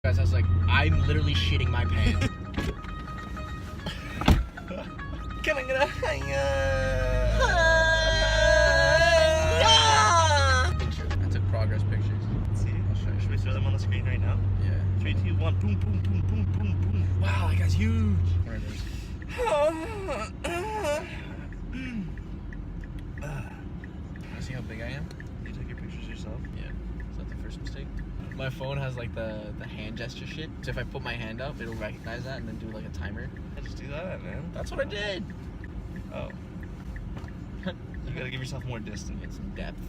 Guys, I was like, I'm literally shitting my pants. Can I get a I took progress pictures. Let's see. I'll show you. Should we throw them on the screen right now? Yeah. 3, 2, 1. Boom, boom, boom, boom, boom, boom. Wow, that guy's huge. There it is. See how big I am? You take your pictures yourself? Yeah. Is that the first mistake? My phone has like the hand gesture shit. So if I put my hand up, it'll recognize that and then do like a timer. I just do that, man. That's what I did. Oh. You gotta give yourself more distance. Get some depth.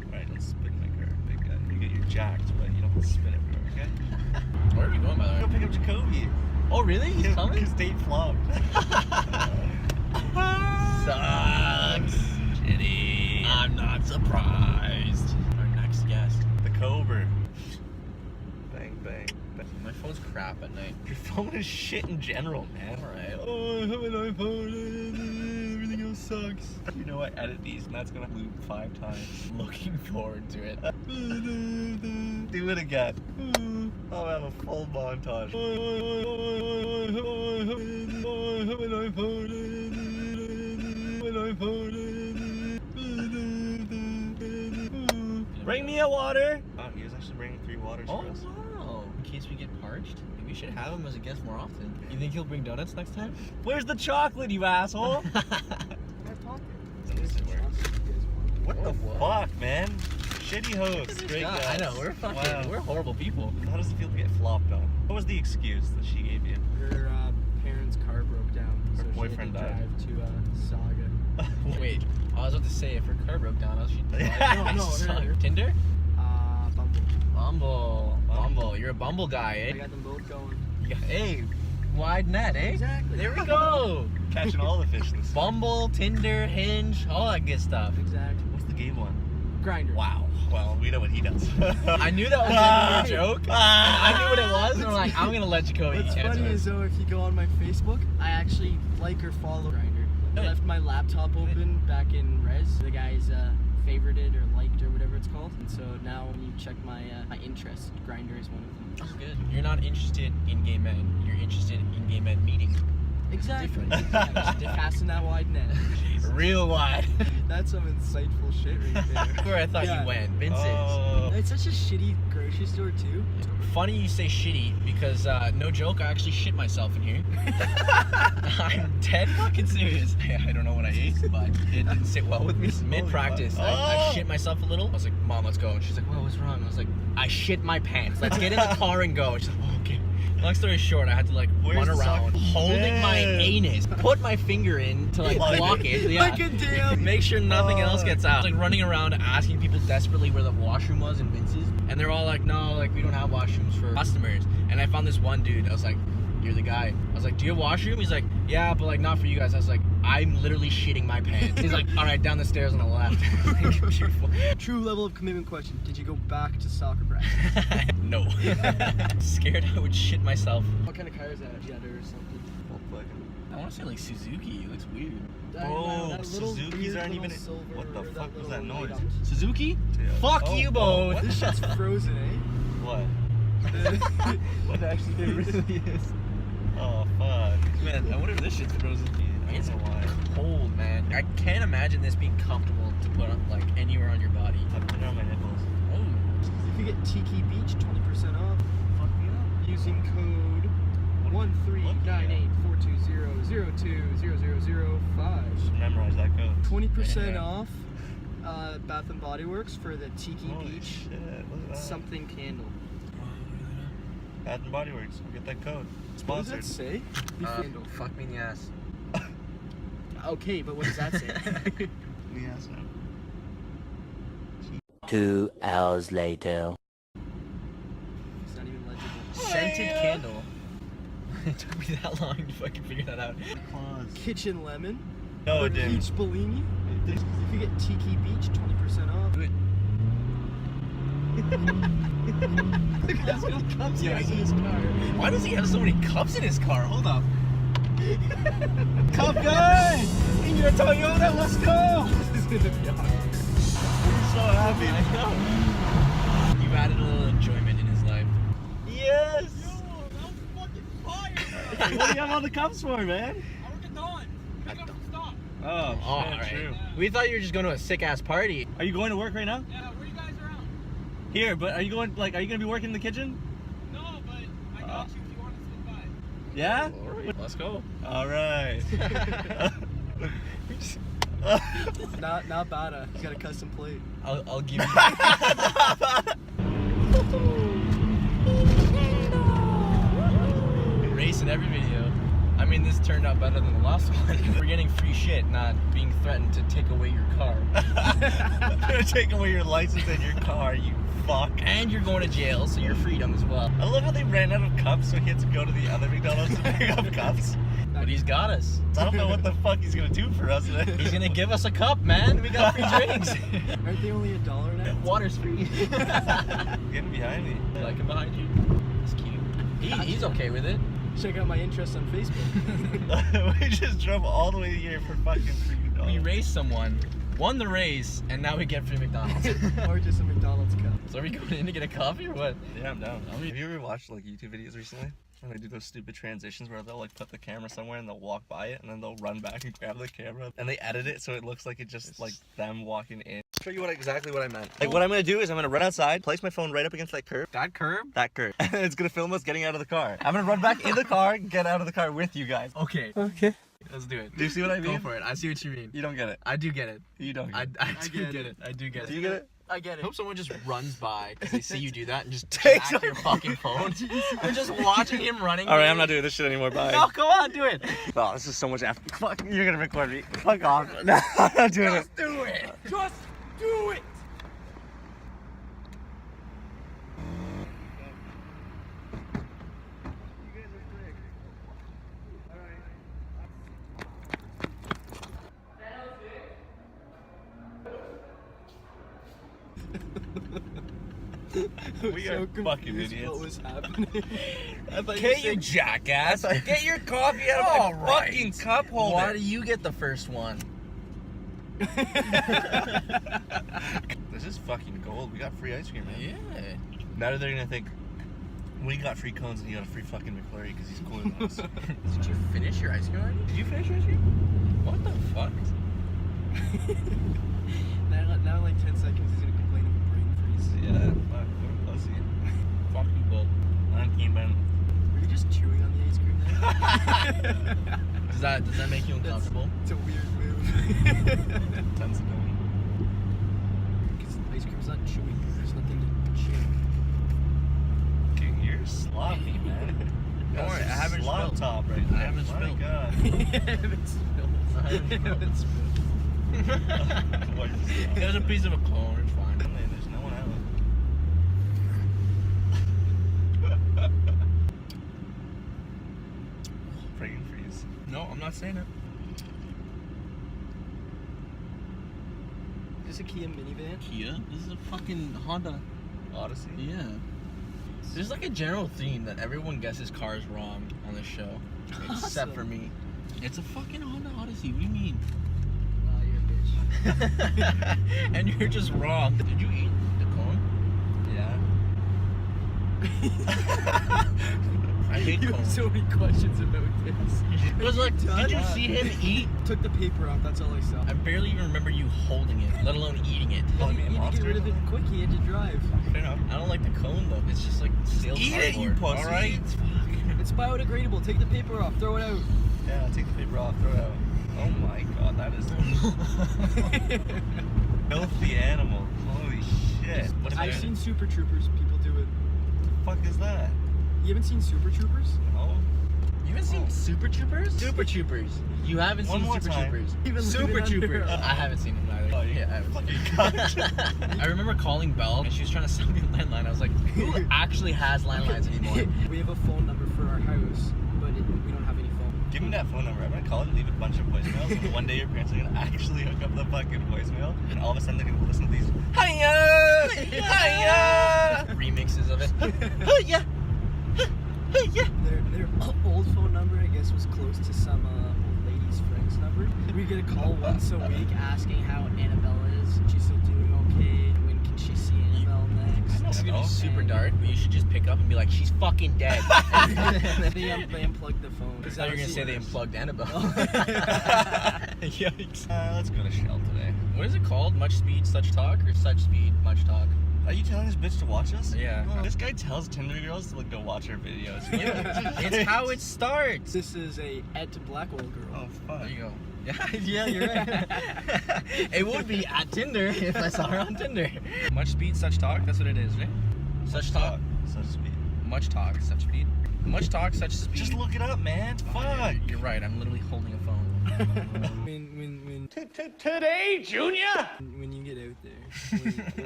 Alright, let's spin my car. Big guy. You get your jacked, but you don't have to spin everywhere, okay? Where are we going, by the Go way? pick up Jacoby. Oh, really? He's coming? His date flopped. Sucks. Shitty. I'm not surprised. Our next guest. The Cobra. Bang, bang, bang. My phone's crap at night. Your phone is shit in general, man. Alright. Oh, I have an iPhone. Everything else sucks. You know, I edit these and that's gonna loop 5 times. Looking forward to it. Do it again. I'll have a full montage. I have an iPhone. Bring me a water. Oh, he was actually bringing 3 waters Oh, for us. wow. In case we get parched, maybe we should have him as a guest more often. You think he'll bring donuts next time? Where's the chocolate, you asshole? What the fuck, man? Shitty host. Great guy. I know, we're fucking, we're horrible people. How does it feel to get flopped on? What was the excuse that she gave you? Her parents' car broke down, Her so boyfriend she had died. to drive to Saga. Wait, I was about to say if her car broke down, she'd No, her. Tinder? Bumble. Bumble. You're a Bumble guy, I eh? got them both going. Hey, wide net, eh? Exactly. There we go. Catching all the fish in the sea. Bumble, Tinder, Hinge, all that good stuff. Exactly. What's the game one? Grinder. Wow. Well, we know what he does. I knew that was gonna be a joke. I knew what it was, and I'm like, I'm gonna let Jacoby What's answer funny it. is though, if you go on my Facebook, I actually like or follow Grinder. I left my laptop open back in Res. The guys favorited or liked or whatever it's called. And so now when you check my my interest, Grinder is one of them. That's good. You're not interested in gay men. You're interested in gay men meeting. Exactly. Different. Just casting that wide net. Real wide. That's some insightful shit right there. Where I thought Yeah. you went, Vince's. Oh. It's such a shitty grocery store too. Funny you say shitty because no joke, I actually shit myself in here. I'm dead fucking serious. I don't know what I ate, but it didn't sit well with me. Mid practice, I shit myself a little. I was like, Mom, let's go. And she's like, well, what's wrong? I was like, I shit my pants. Let's get in the car and go. And she's like, oh, okay. Long story short, I had to like Where's run the around sock? holding my anus, put my finger in to like block it. Yeah. Like a damn. Make sure nothing else gets out. Like running around asking people desperately where the washroom was in Vince's, and they're all like, no, like we don't have washrooms for customers. And I found this one dude. I was like, you're the guy. I was like, do you have a washroom? He's like, yeah, but like not for you guys. I was like, I'm literally shitting my pants. He's like, all right, down the stairs on the left. Beautiful. True level of commitment question. Did you go back to soccer practice? No. Scared I would shit myself. What kind of car is that? Jetta or something? I want to say like Suzuki. It looks weird. Oh, That little Suzuki's weird aren't little even. silver What the or fuck was little that noise? light up. Suzuki? Yeah. Fuck Oh, you oh, both. what? This shit's frozen, eh? What? What actually it really is. Oh fuck. Man, I wonder if this shit's frozen. I don't It's know why. cold, man. I can't imagine this being comfortable to put on, like anywhere on your body. I put it on my nipples. Oh, If you get Tiki Beach 20% off Fuck me up. using code 13984200200005. Just memorize that code. 20% Yeah. off Bath and Body Works for the Tiki Holy Beach shit, look at that. something candle. Bath and Body Works. We'll get that code. What does Sponsored. that say? The candle. fuck me in the ass. Okay, but what does that say? Yes, no. 2 hours later. It's not even legible. Scented candle. It took me that long to fucking figure that out. Kitchen Lemon. No, or it didn't. Peach Bellini. If you get Tiki Beach 20% off. Do it. Look at how many cups he has in his car. Why does he have so many cups in his car? Hold up. Cup guy! In your Toyota, let's go! This is gonna be hard. I'm so happy. I know. You've added a little What do you have all the cups for, man? I work at Dawn. Pick up some stuff. Oh, shit, All right. true. We thought you were just going to a sick ass party. Are you going to work right now? Yeah, where you guys around? Here, but are you going to be working in the kitchen? No, but I got you if you want to swing by. Yeah? Let's go. All right. Not bad. He's got a custom plate. I'll give you. Race in every video. I mean, this turned out better than the last one. We're getting free shit, not being threatened to take away your car. I'm gonna take away your license and your car, you fuck. And you're going to jail, so your freedom as well. I love how they ran out of cups, so he had to go to the other McDonald's to pick up cups. But he's got us. I don't know what the fuck he's gonna do for us. He's gonna give us a cup, man. We got free drinks. Aren't they only $1 now? Water's free. Getting behind me. Like him behind you. It's cute. He's okay with it. Check out my interest on Facebook. We just drove all the way here for fucking $3. We raced someone, won the race, and now we get free McDonald's. Or just a McDonald's cup. So are we going in to get a coffee or what? Yeah, I'm down. Have you ever watched like YouTube videos recently? When they do those stupid transitions where they'll like put the camera somewhere and they'll walk by it and then they'll run back and grab the camera and they edit it so it looks like it's just like them walking in. Show you exactly what I meant. Like what I'm gonna do is I'm gonna run outside, place my phone right up against that curb. That curb? That curb. And it's gonna film us getting out of the car. I'm gonna run back in the car, get out of the car with you guys. Okay. Okay. Let's do it. Do you see what I mean? Go for it. I see what you mean. You don't get it. I do get it. You don't I get it. do get it. I do get it. Do you get it? I get I hope someone just runs by because they see you do that and just Takes takes your fucking phone. They're just watching him running. Alright, I'm not doing this shit anymore. Bye. No, come on, do it. Oh, this is so much after. Fuck, you're gonna record me. Fuck off. No, I'm not doing it. Just do it. Just do it. We are fucking confused idiots. What was happening? Okay, you jackass. Get your coffee out All of my right. fucking cup holder. Why do you get the first one? This is fucking gold. We got free ice cream, man. Yeah. Now they're gonna think we got free cones and he got a free fucking McFlurry because he's cooler than us. Did you finish your ice cream already? Did you finish your ice cream? What the fuck? now in like 10 seconds he's gonna complain of a brain freeze. Yeah, fuck, what a pussy. Fuck you both. Monkey man. Were you just chewing on the ice cream there? Does that make you uncomfortable? It's a weird move. Sensible. Because ice cream's not chewing. There's nothing to chew. Dude, you're sloppy, man. Don't worry, I haven't slop spilled. top right I there. haven't My spilled. God. It's spilled. It's spilled. What is that? There's a piece of a cone, it's fine. There's no one out. Friggin' freeze. No, I'm not saying it. Is this a Kia minivan? Kia? This is a fucking Honda. Odyssey? Yeah. There's like a general theme that everyone guesses cars wrong on this show. Except for me. It's a fucking Honda Odyssey. What do you mean? You're a bitch. And you're just wrong. Did you eat the cone? Yeah. I hate You have cones. so many questions about this. It was like, did you see him eat? Took the paper off, that's all I saw. I barely even remember you holding it, let alone eating it. Calling me a You had to monster? get rid of it quick, he had to drive. Fair enough. I don't like the cone look. It's just like stale Eat it, you cardboard. pussy. Alright? It's biodegradable, take the paper off, throw it out. Yeah, take the paper off, throw it out. Oh my god, that is filthy animal. Holy shit. What if I've I- seen Super Troopers, people do it. What the fuck is that? You haven't seen Super Troopers? No. You haven't seen Super Troopers? Super Troopers. You haven't One seen more Super time. Troopers. Even Super leave it under Troopers. your- I haven't seen them either. Oh, you yeah, I haven't fucking seen them. cunt. I remember calling Belle and she was trying to sell me a landline. I was like, who actually has landlines anymore? We have a phone number for our house, but we don't have any phone. Give me that phone number. I'm gonna call it and leave a bunch of voicemails. And one day your parents are gonna actually hook up the fucking voicemail, and all of a sudden they're gonna listen to these. Hiya! Hiya! Remixes of it. Hiya! Hiya! Their old phone number, I guess, was close to some old lady's friend's number. We get a call once a week asking how Annabelle is. She's still doing okay. When can she see Annabelle next? I It's gonna know. be super dark, but you should just pick up and be like, she's fucking dead. They unplugged the phone. I thought you were gonna say they unplugged Annabelle. Yikes. Let's go to Shell today. What is it called? Much speed, such talk, or such speed, much talk? Are you telling this bitch to watch us? Yeah. No, this guy tells Tinder girls to like go watch her videos. It's how it starts. This is a Ed to Blackwell girl. Oh fuck. There you go. Yeah, you're right. It would be at Tinder if I saw her on Tinder. Much speed, such talk. That's what it is, right? Such talk, Such speed. much talk, such speed. Much talk, such speed. Just look it up, man. Fuck. You're right. I'm literally holding a phone. Today, Junior! When you get out there,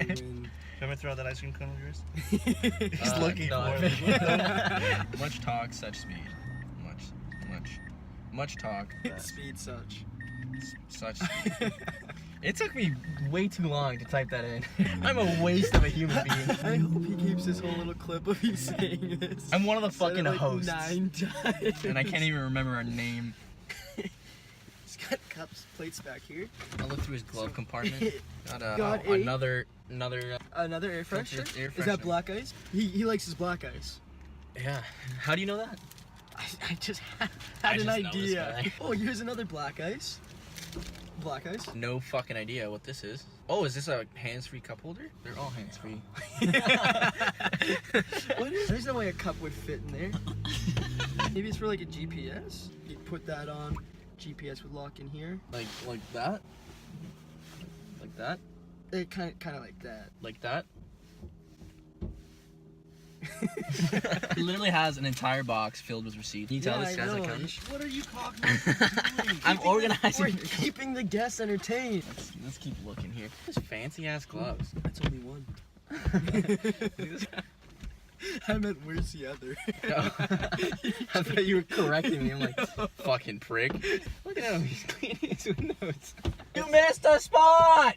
when Remember throw out that ice cream cone of yours? He's Uh, looking no, for it. Much talk, such speed. Much talk, speed such. such speed. It took me way too long to type that in. I'm a waste of a human being. I hope he keeps this whole little clip of you saying this. I'm one of the Said it fucking like hosts. 9 times. And I can't even remember her name. He's got cups, plates back here. I'll look through his glove compartment. Got, Got a- another. Another air freshener. Air Is that freshener. black ice? He likes his black ice. Yeah. How do you know that? I just had I an just know this idea. guy. Oh, here's another black ice. Black ice. No fucking idea what this is. Oh, is this a hands-free cup holder? They're all hands-free. What is? There's no way a cup would fit in there. Maybe it's for like a GPS. You put that on. GPS would lock in here. Like that? Like that? It kind of like that. Like that? He literally has an entire box filled with receipts. Can you tell this guy's I know. accountant? What are you doing? I'm organizing. We're keeping the guests entertained. Let's keep looking here. These fancy ass gloves. That's only one. I meant where's the other? I thought you were correcting me. I'm like, fucking prick. Look at him. He's cleaning his windows. You missed a spot.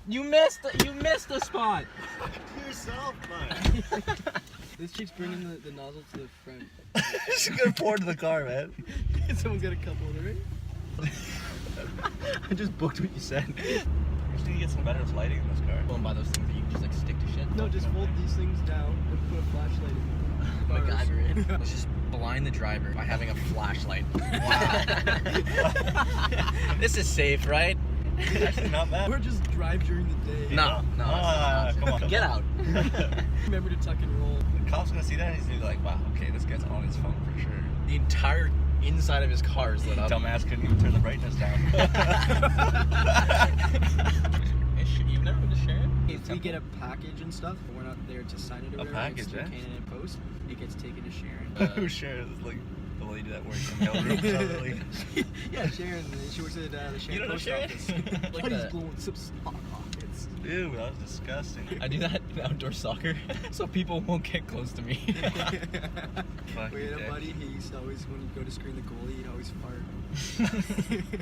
You missed the spot. yourself, man. This chick's bringing the nozzle to the front. She's gonna pour into the car, man. Someone's got a cup holder, right? I just booked what you said. We just need to get some better lighting in this car. Go and buy those things that you can just like stick to shit. No, just fold these things down and put a flashlight in. MacGyver in. Let's just blind the driver by having a flashlight. Wow. This is safe, right? Actually, not bad. Or just drive during the day. No, no. that's not come on. Get out. Remember to tuck and roll. The cop's gonna see that and he's gonna be like, wow, okay, this guy's on his phone for sure. The entire inside of his car is lit up. Dumbass couldn't even turn the brightness down. You've never been to Sharon? If we get a package and stuff, but we're not there to sign it or A whatever, package, it's still eh? Canon and Post, it gets taken to Sharon. Who shares like the lady that works in the mail room? So, like, Yeah, Sharon. She works at the Sharon You don't know Post Sharon? Office. Like Buddy's that. blowing some stock rockets. ew, that was disgusting. I do that in outdoor soccer, so people won't get close to me. Fucking We had a dick. buddy, he's always, when you go to screen the goalie, he'd always fart.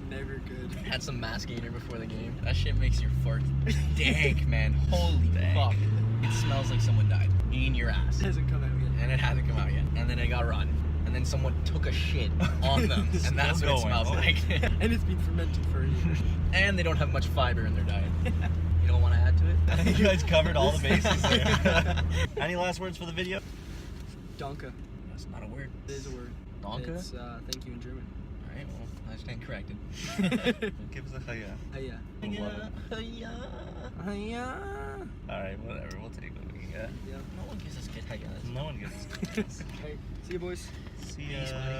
Never good. Had some mascator before the game. That shit makes your fart dank, man. Holy Dank. fuck. It smells like someone died in your ass. It hasn't come out yet. And it hasn't come out yet. And then it got run. And then someone took a shit on them. And that's what it Still going. smells like. And it's been fermented for a year. And they don't have much fiber in their diet. You don't want to add to it? I think you guys covered all the bases there. Any last words for the video? Donka. That's not a word. It is a word. Donka? It's thank you in German. Alright, well, I stand corrected. Give us a hiya. Hiya. We'll love it. Hiya. Alright, whatever. We'll take what we can get. Yeah. No one gives us good hayas. No one gives us. Alright, see you boys. See Peace, ya. buddy.